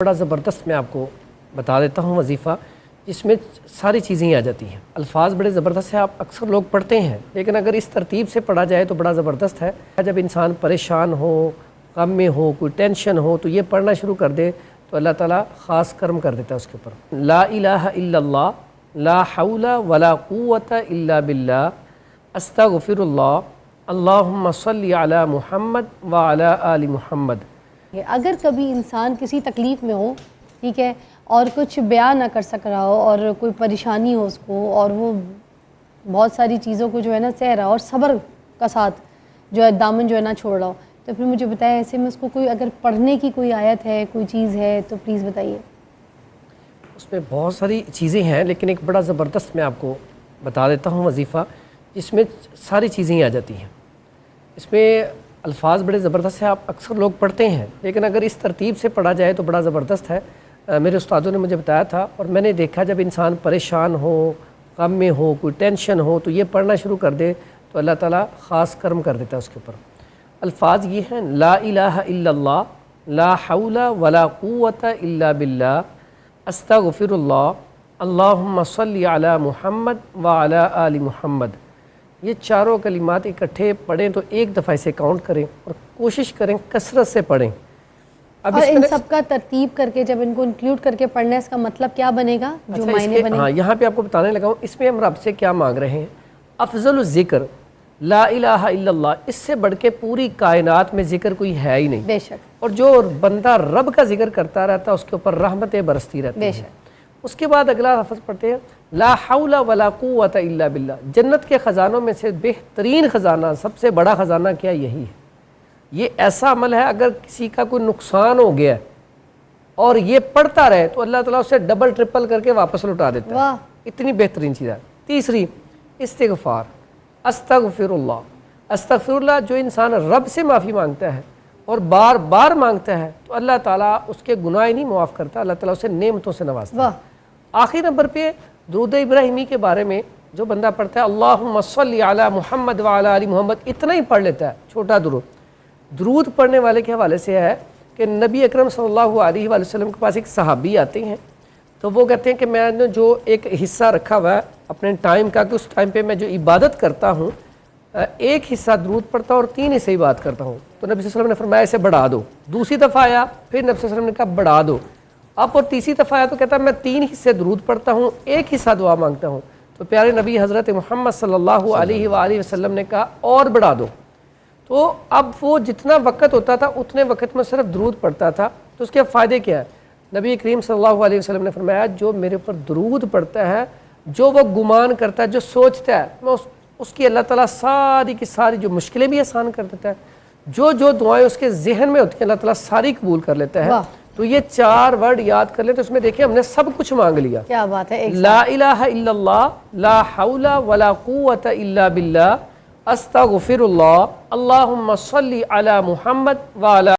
بڑا زبردست میں آپ کو بتا دیتا ہوں وظیفہ جس میں ساری چیزیں آ جاتی ہیں۔ الفاظ بڑے زبردست ہیں، آپ اکثر لوگ پڑھتے ہیں، لیکن اگر اس ترتیب سے پڑھا جائے تو بڑا زبردست ہے۔ جب انسان پریشان ہو، غم میں ہو، کوئی ٹینشن ہو تو یہ پڑھنا شروع کر دے تو اللہ تعالیٰ خاص کرم کر دیتا ہے اس کے اوپر۔ لا الہ الا اللہ، لا حول ولا قوت الا باللہ، استغفر اللہ، اللہم صلی علی محمد وعلی آل محمد۔ اگر کبھی انسان کسی تکلیف میں ہو، ٹھیک ہے، اور کچھ بیان نہ کر سک رہا ہو اور کوئی پریشانی ہو اس کو، اور وہ بہت ساری چیزوں کو جو ہے نا سہ رہا ہو اور صبر کا ساتھ جو ہے دامن جو ہے نا چھوڑ رہا ہو، تو پھر مجھے بتائیں ایسے میں اس کو کوئی اگر پڑھنے کی کوئی آیت ہے، کوئی چیز ہے تو پلیز بتائیے۔ اس میں بہت ساری چیزیں ہیں، لیکن ایک بڑا زبردست میں آپ کو بتا دیتا ہوں وظیفہ جس میں ساری چیزیں آ جاتی ہیں۔ اس میں الفاظ بڑے زبردست ہیں، آپ اکثر لوگ پڑھتے ہیں، لیکن اگر اس ترتیب سے پڑھا جائے تو بڑا زبردست ہے۔ میرے استادوں نے مجھے بتایا تھا اور میں نے دیکھا جب انسان پریشان ہو، غم میں ہو، کوئی ٹینشن ہو تو یہ پڑھنا شروع کر دے تو اللہ تعالیٰ خاص کرم کر دیتا ہے اس کے اوپر۔ الفاظ یہ ہیں: لا الہ الا اللہ، لا حول ولا قوت الا باللہ، استغفر اللہ، اللہم صلی علی محمد وعلی آل محمد۔ یہ چاروں کلمات اکٹھے پڑھیں تو ایک دفعہ اسے کاؤنٹ کریں اور کوشش کریں کثرت سے پڑھیں۔ اور ان سب کا ترتیب کر کے جب ان کو انکلوڈ کر کے پڑھنا ہے، اس کا مطلب کیا بنے گا جو معنی بنے؟ ہاں، یہاں پہ آپ کو بتانے لگا ہوں اس میں ہم رب سے کیا مانگ رہے ہیں۔ افضل الذکر لا الہ الا اللہ، اس سے بڑھ کے پوری کائنات میں ذکر کوئی ہے ہی نہیں، بے شک۔ اور جو بندہ رب کا ذکر کرتا رہتا ہے اس کے اوپر رحمتیں برستی رہتی ہیں۔ بے شک۔ اس کے بعد اگلا لفظ پڑھتے ہیں: لا حول ولا قوت الا باللہ۔ جنت کے خزانوں میں سے بہترین خزانہ، سب سے بڑا خزانہ کیا؟ یہی ہے۔ یہ ایسا عمل ہے اگر کسی کا کوئی نقصان ہو گیا اور یہ پڑھتا رہے تو اللہ تعالیٰ اسے ڈبل ٹرپل کر کے واپس لوٹا دیتا ہے۔ اتنی بہترین چیز ہے۔ تیسری، استغفار، استغفر اللہ۔ استغفر اللہ، جو انسان رب سے معافی مانگتا ہے اور بار بار مانگتا ہے تو اللہ تعالیٰ اس کے گناہ نہیں معاف کرتا، اللہ تعالیٰ اسے نعمتوں سے نوازتا ہے۔ آخری نمبر پہ درود ابراہیمی کے بارے میں جو بندہ پڑھتا ہے اللہم صلی علی محمد وعلی آل محمد، اتنا ہی پڑھ لیتا ہے، چھوٹا درود پڑھنے والے کے حوالے سے ہے کہ نبی اکرم صلی اللہ علیہ وآلہ وسلم کے پاس ایک صحابی آتے ہیں تو وہ کہتے ہیں کہ میں نے جو ایک حصہ رکھا ہوا ہے اپنے ٹائم کا، کہ اس ٹائم پہ میں جو عبادت کرتا ہوں ایک حصہ درود پڑھتا ہوں اور 3 حصے عبادت کرتا ہوں۔ تو نبی صلی اللہ علیہ وسلم نے فرمایا اسے بڑھا دو۔ دوسری دفعہ آیا، پھر نبی صلی اللہ علیہ وسلم نے کہا بڑھا دو۔ اب اور تیسری دفعہ آیا تو کہتا ہے میں 3 حصے درود پڑھتا ہوں، 1 حصہ دعا مانگتا ہوں۔ تو پیارے نبی حضرت محمد صلی اللہ علیہ وآلہ وسلم نے کہا اور بڑھا دو۔ تو اب وہ جتنا وقت ہوتا تھا اتنے وقت میں صرف درود پڑھتا تھا۔ تو اس کے فائدے کیا ہے؟ نبی کریم صلی اللہ علیہ وسلم نے فرمایا جو میرے اوپر درود پڑھتا ہے، جو وہ گمان کرتا ہے، جو سوچتا ہے، میں اس کی اللہ تعالیٰ ساری کی ساری جو مشکلیں بھی آسان کر دیتا ہے، جو دعائیں اس کے ذہن میں ہوتی ہیں اللہ تعالیٰ ساری قبول کر لیتا ہے۔ تو یہ 4 ورڈ یاد کر لیں تو اس میں دیکھیں ہم نے سب کچھ مانگ لیا۔ کیا بات ہے! لا الہ الا اللہ، لا حول ولا قوت الا باللہ، استغفر اللہ، اللہم صلی علی محمد وعلی